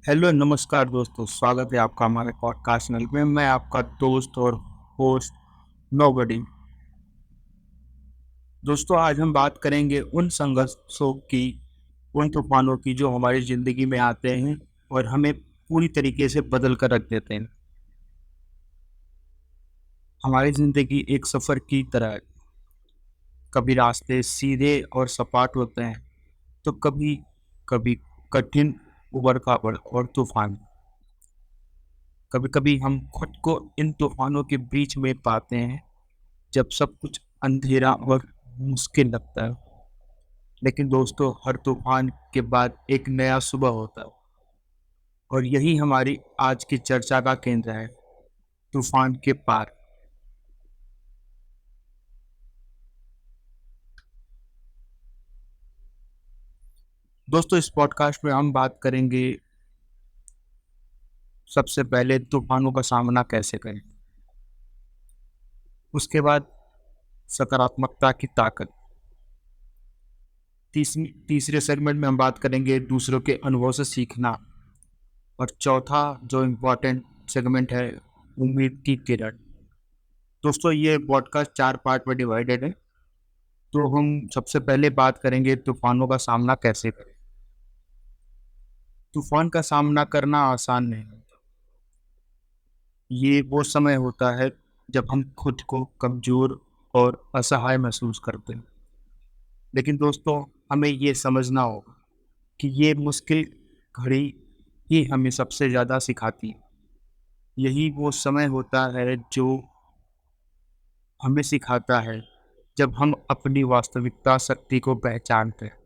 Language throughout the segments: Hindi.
हेलो नमस्कार दोस्तों, स्वागत है आपका हमारे पॉडकास्ट चैनल में। मैं आपका दोस्त और होस्ट नोबडी। दोस्तों, आज हम बात करेंगे उन संघर्षों की, उन तूफानों की जो हमारी ज़िंदगी में आते हैं और हमें पूरी तरीके से बदल कर रख देते हैं। हमारी ज़िंदगी एक सफ़र की तरह है। कभी रास्ते सीधे और सपाट होते हैं, तो कभी कभी कठिन, उबड़-खाबड़ और तूफान। कभी कभी हम खुद को इन तूफानों के बीच में पाते हैं, जब सब कुछ अंधेरा और मुश्किल लगता है। लेकिन दोस्तों, हर तूफान के बाद एक नया सुबह होता है, और यही हमारी आज की चर्चा का केंद्र है, तूफान के पार। दोस्तों, इस पॉडकास्ट में हम बात करेंगे सबसे पहले तूफानों का सामना कैसे करें, उसके बाद सकारात्मकता की ताकत। तीसरे सेगमेंट में हम बात करेंगे दूसरों के अनुभव से सीखना। और चौथा जो इम्पोर्टेंट सेगमेंट है, उम्मीद की किरण। दोस्तों, ये पॉडकास्ट 4 पार्ट में डिवाइडेड है। तो हम सबसे पहले बात करेंगे तूफानों का सामना कैसे करें। तूफान का सामना करना आसान नहीं होता। ये वो समय होता है जब हम खुद को कमज़ोर और असहाय महसूस करते हैं। लेकिन दोस्तों, हमें ये समझना होगा कि ये मुश्किल घड़ी ही हमें सबसे ज़्यादा सिखाती है। यही वो समय होता है जो हमें सिखाता है जब हम अपनी वास्तविकता शक्ति को पहचानते हैं।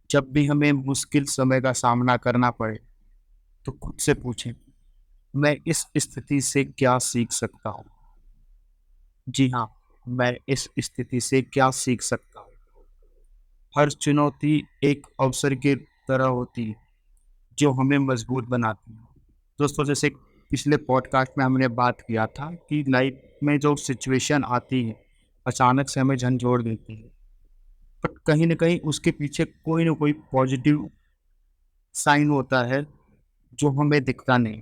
जब भी हमें मुश्किल समय का सामना करना पड़े, तो खुद से पूछें, मैं इस स्थिति से क्या सीख सकता हूँ? जी हाँ, मैं इस स्थिति से क्या सीख सकता हूँ? हर चुनौती एक अवसर की तरह होती है, जो हमें मजबूत बनाती है। दोस्तों, जैसे पिछले पॉडकास्ट में हमने बात किया था कि लाइफ में जो सिचुएशन आती है, अचानक से हमें झंझोड़ देती है। बट कहीं न कहीं उसके पीछे कोई न कोई पॉजिटिव साइन होता है, जो हमें दिखता नहीं।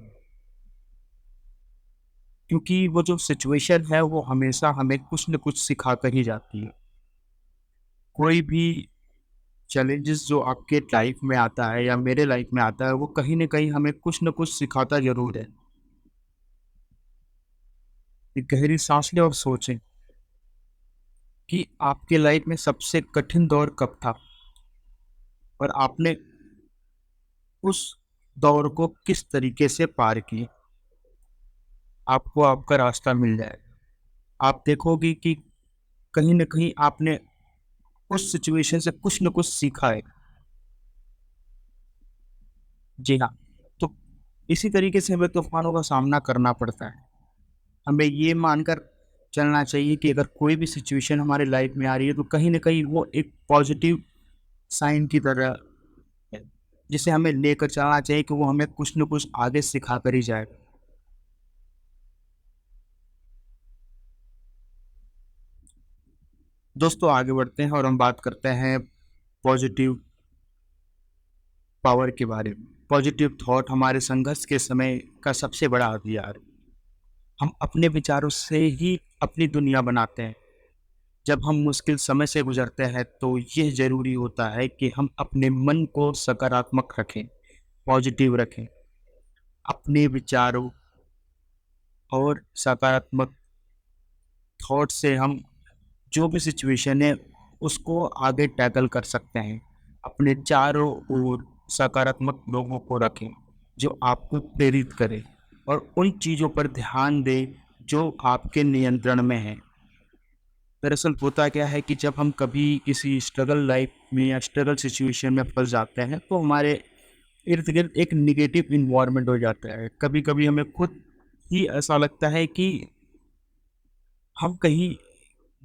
क्योंकि वो जो सिचुएशन है, वो हमेशा हमें कुछ न कुछ सिखा कर ही जाती है। कोई भी चैलेंजेस जो आपके लाइफ में आता है या मेरे लाइफ में आता है, वो कहीं न कहीं हमें कुछ न कुछ सिखाता ज़रूर है। एक गहरी साँस लें और सोचें कि आपके लाइफ में सबसे कठिन दौर कब था और आपने उस दौर को किस तरीके से पार किया। आपको आपका रास्ता मिल जाएगा। आप देखोगे कि कहीं न कहीं आपने उस सिचुएशन से कुछ न कुछ सीखा है। जी हाँ, तो इसी तरीके से हमें तूफ़ानों का सामना करना पड़ता है। हमें ये मानकर चलना चाहिए कि अगर कोई भी सिचुएशन हमारे लाइफ में आ रही है, तो कहीं न कहीं वो एक पॉज़िटिव साइन की तरह है, जिसे हमें लेकर चलना चाहिए कि वो हमें कुछ न कुछ आगे सिखा कर ही जाएगा। दोस्तों, आगे बढ़ते हैं और हम बात करते हैं पॉज़िटिव पावर के बारे में। पॉज़िटिव थॉट हमारे संघर्ष के समय का सबसे बड़ा हथियार है। हम अपने विचारों से ही अपनी दुनिया बनाते हैं। जब हम मुश्किल समय से गुजरते हैं, तो यह ज़रूरी होता है कि हम अपने मन को सकारात्मक रखें, पॉजिटिव रखें। अपने विचारों और सकारात्मक थॉट से हम जो भी सिचुएशन है, उसको आगे टैकल कर सकते हैं। अपने चारों ओर सकारात्मक लोगों को रखें, जो आपको प्रेरित करें, और उन चीज़ों पर ध्यान दें जो आपके नियंत्रण में हैं। दरअसल होता क्या है कि जब हम कभी किसी स्ट्रगल लाइफ में या स्ट्रगल सिचुएशन में फंस जाते हैं, तो हमारे इर्द गिर्द एक निगेटिव इन्वायरमेंट हो जाता है। कभी कभी हमें खुद ही ऐसा लगता है कि हम कहीं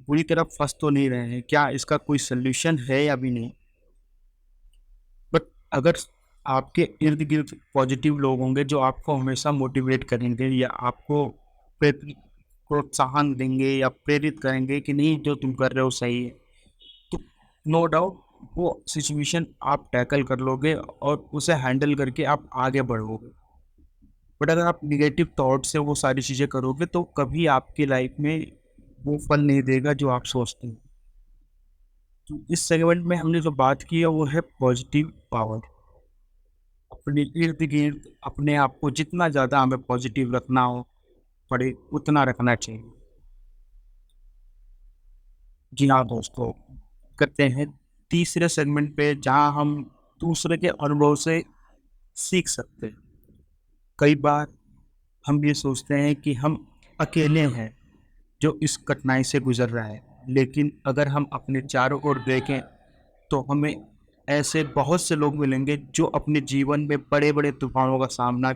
बुरी तरह फंस तो नहीं रहे हैं, क्या इसका कोई सोल्यूशन है या भी नहीं। बट अगर आपके इर्द गिर्द पॉजिटिव लोग होंगे, जो आपको हमेशा मोटिवेट करेंगे या आपको प्रोत्साहन देंगे या प्रेरित करेंगे कि नहीं, जो तुम कर रहे हो सही है, तो नो डाउट वो सिचुएशन आप टैकल कर लोगे और उसे हैंडल करके आप आगे बढ़ोगे। बट अगर आप नेगेटिव थॉट से वो सारी चीज़ें करोगे तो कभी आपकी लाइफ में वो फल नहीं देगा जो आप सोचते हैं। तो इस सेगमेंट में हमने जो बात की है वो है पॉजिटिव पावर। अपने इर्द गिर्द अपने आप को जितना ज़्यादा हमें पॉजिटिव रखना हो पड़े उतना रखना चाहिए। जी हाँ दोस्तों, करते हैं तीसरे सेगमेंट पे जहाँ हम दूसरे के अनुभव से सीख सकते हैं। कई बार हम ये सोचते हैं कि हम अकेले हैं जो इस कठिनाई से गुजर रहा है, लेकिन अगर हम अपने चारों ओर देखें तो हमें ऐसे बहुत से लोग मिलेंगे जो अपने जीवन में बड़े बड़े तूफानों का सामना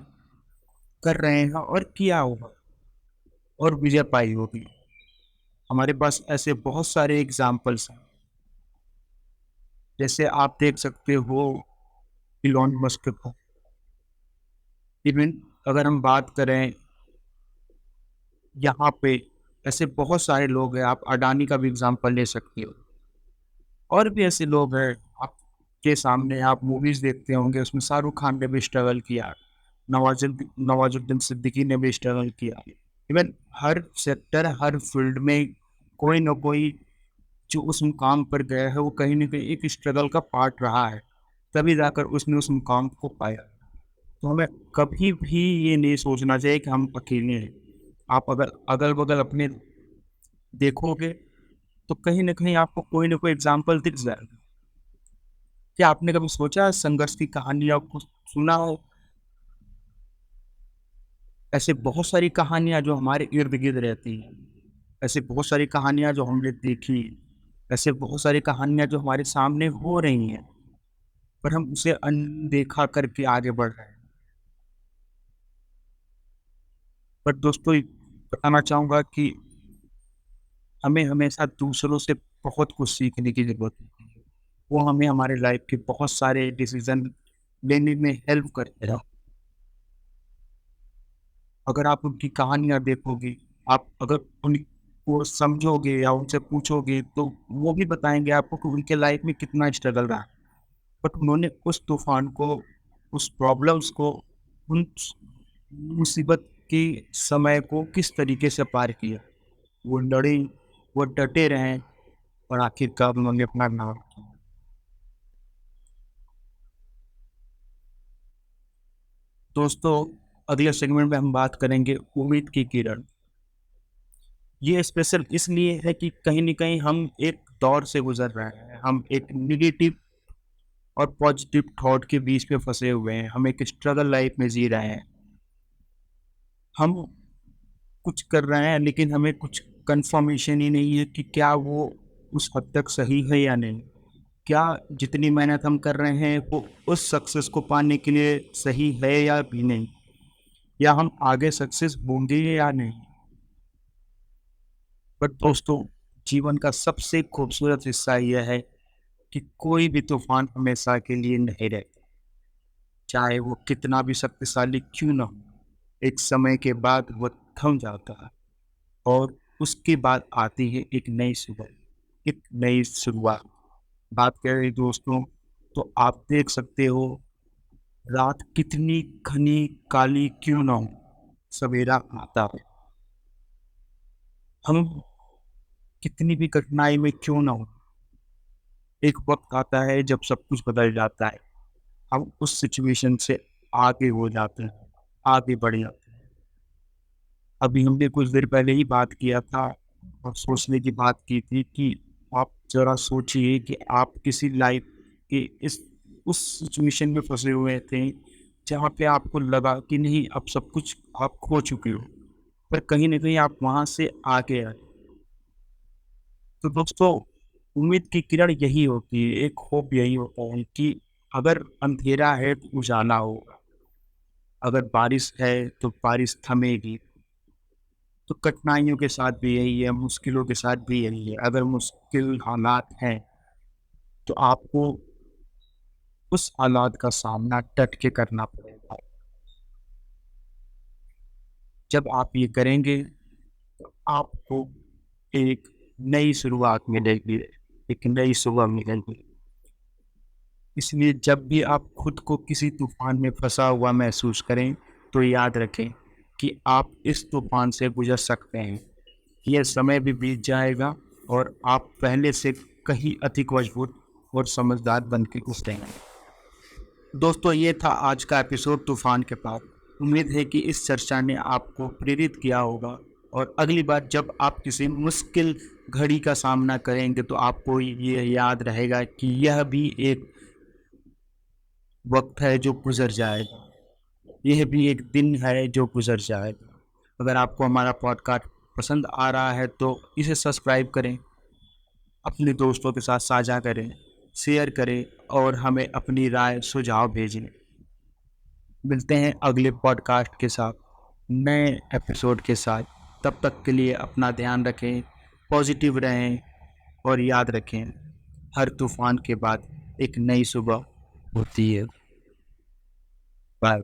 कर रहे हैं और किया होगा और विजय पाई होगी। हमारे पास ऐसे बहुत सारे एग्जाम्पल्स हैं। जैसे आप देख सकते हो इलॉन मस्क को। इवन अगर हम बात करें यहाँ पे ऐसे बहुत सारे लोग हैं, आप अडानी का भी एग्जाम्पल ले सकते हो। और भी ऐसे लोग हैं आपके सामने, आप मूवीज देखते होंगे उसमें शाहरुख खान ने भी स्ट्रगल किया, नवाजुद्दीन सिद्दीकी ने भी स्ट्रगल किया। इवन हर सेक्टर हर फील्ड में कोई ना कोई जो उस मुकाम पर गया है वो कहीं ना कहीं एक स्ट्रगल का पार्ट रहा है, तभी जाकर उसने उस मुकाम को पाया। तो हमें कभी भी ये नहीं सोचना चाहिए कि हम अकेले हैं। आप अगर अगल बगल अपने देखोगे तो कहीं ना कहीं आपको कोई ना कोई एग्जाम्पल दिख जाएगा। क्या आपने कभी सोचा है संघर्ष की कहानियां कुछ सुना हो? ऐसे बहुत सारी कहानियां जो हमारे इर्द गिर्द रहती हैं, ऐसे बहुत सारी कहानियां जो हमने देखी, ऐसे बहुत सारी कहानियां जो हमारे सामने हो रही हैं, पर हम उसे अनदेखा करके आगे बढ़ रहे हैं। पर दोस्तों बताना चाहूंगा कि हमें हमेशा दूसरों से बहुत कुछ सीखने की जरूरत होती है। वो हमें हमारे लाइफ के बहुत सारे डिसीजन लेने में हेल्प करते हैं। अगर आप उनकी कहानियाँ देखोगे, आप अगर उनको समझोगे या उनसे पूछोगे तो वो भी बताएँगे आपको कि उनके लाइफ में कितना स्ट्रगल रहा। बट उन्होंने उस तूफ़ान को, उस प्रॉब्लम्स को, उन मुसीबत के समय को किस तरीके से पार किया। वो लड़े, वो डटे रहे और आखिरकार उन्होंने अपना नाम किया। दोस्तों, अगले सेगमेंट में हम बात करेंगे उम्मीद की किरण। ये स्पेशल इसलिए है कि कहीं न कहीं हम एक दौर से गुज़र रहे हैं। हम एक नेगेटिव और पॉजिटिव थॉट के बीच में फँसे हुए हैं। हम एक स्ट्रगल लाइफ़ में जी रहे हैं। हम कुछ कर रहे हैं लेकिन हमें कुछ कन्फर्मेशन ही नहीं है कि क्या वो उस हद तक सही है या नहीं। क्या जितनी मेहनत हम कर रहे हैं वो उस सक्सेस को पाने के लिए सही है या भी नहीं? या हम आगे सक्सेस होंगे या नहीं? बट दोस्तों, जीवन का सबसे खूबसूरत हिस्सा यह है कि कोई भी तूफान हमेशा के लिए नहीं रहता। चाहे वो कितना भी शक्तिशाली क्यों ना हो, एक समय के बाद वो थम जाता है और उसके बाद आती है एक नई सुबह, एक नई शुरुआत। बात करें दोस्तों तो आप देख सकते हो रात कितनी घनी काली क्यों ना हो, सवेरा आता है। हम कितनी भी कठिनाई में क्यों ना हो, एक वक्त आता है जब सब कुछ बदल जाता है। हम उस सिचुएशन से आगे हो जाते हैं, आगे बढ़ जाते हैं। अभी हमने कुछ देर पहले ही बात किया था और सोचने की बात की थी कि आप ज़रा सोचिए कि आप किसी लाइफ के इस उस सिचुएशन में फँसे हुए थे, जहाँ पे आपको लगा कि नहीं अब सब कुछ आप खो चुके हो, पर कहीं न कहीं आप वहाँ से आगे आए। तो दोस्तों, उम्मीद की किरण यही होती है, एक होप यही होता है कि अगर अंधेरा है तो उजाला होगा, अगर बारिश है तो बारिश थमेगी। तो कठिनाइयों के साथ भी यही है, मुश्किलों के साथ भी यही है। अगर मुश्किल हालात हैं तो आपको उस हालात का सामना डट के करना पड़ेगा। जब आप ये करेंगे तो आपको एक नई शुरुआत मिलेगी, एक नई सुबह मिलेगी। इसलिए जब भी आप खुद को किसी तूफान में फंसा हुआ महसूस करें तो याद रखें कि आप इस तूफान से गुजर सकते हैं। यह समय भी बीत जाएगा और आप पहले से कहीं अधिक मजबूत और समझदार बन के उभरेंगे। दोस्तों, ये था आज का एपिसोड तूफान के पार। उम्मीद है कि इस चर्चा ने आपको प्रेरित किया होगा और अगली बार जब आप किसी मुश्किल घड़ी का सामना करेंगे तो आपको ये याद रहेगा कि यह भी एक वक्त है जो गुजर जाएगा। यह भी एक दिन है जो गुजर जाएगा। अगर आपको हमारा पॉडकास्ट पसंद आ रहा है तो इसे सब्सक्राइब करें, अपने दोस्तों के साथ साझा करें, शेयर करें और हमें अपनी राय सुझाव भेजें। मिलते हैं अगले पॉडकास्ट के साथ, नए एपिसोड के साथ। तब तक के लिए अपना ध्यान रखें, पॉजिटिव रहें और याद रखें, हर तूफान के बाद एक नई सुबह होती है। बाय।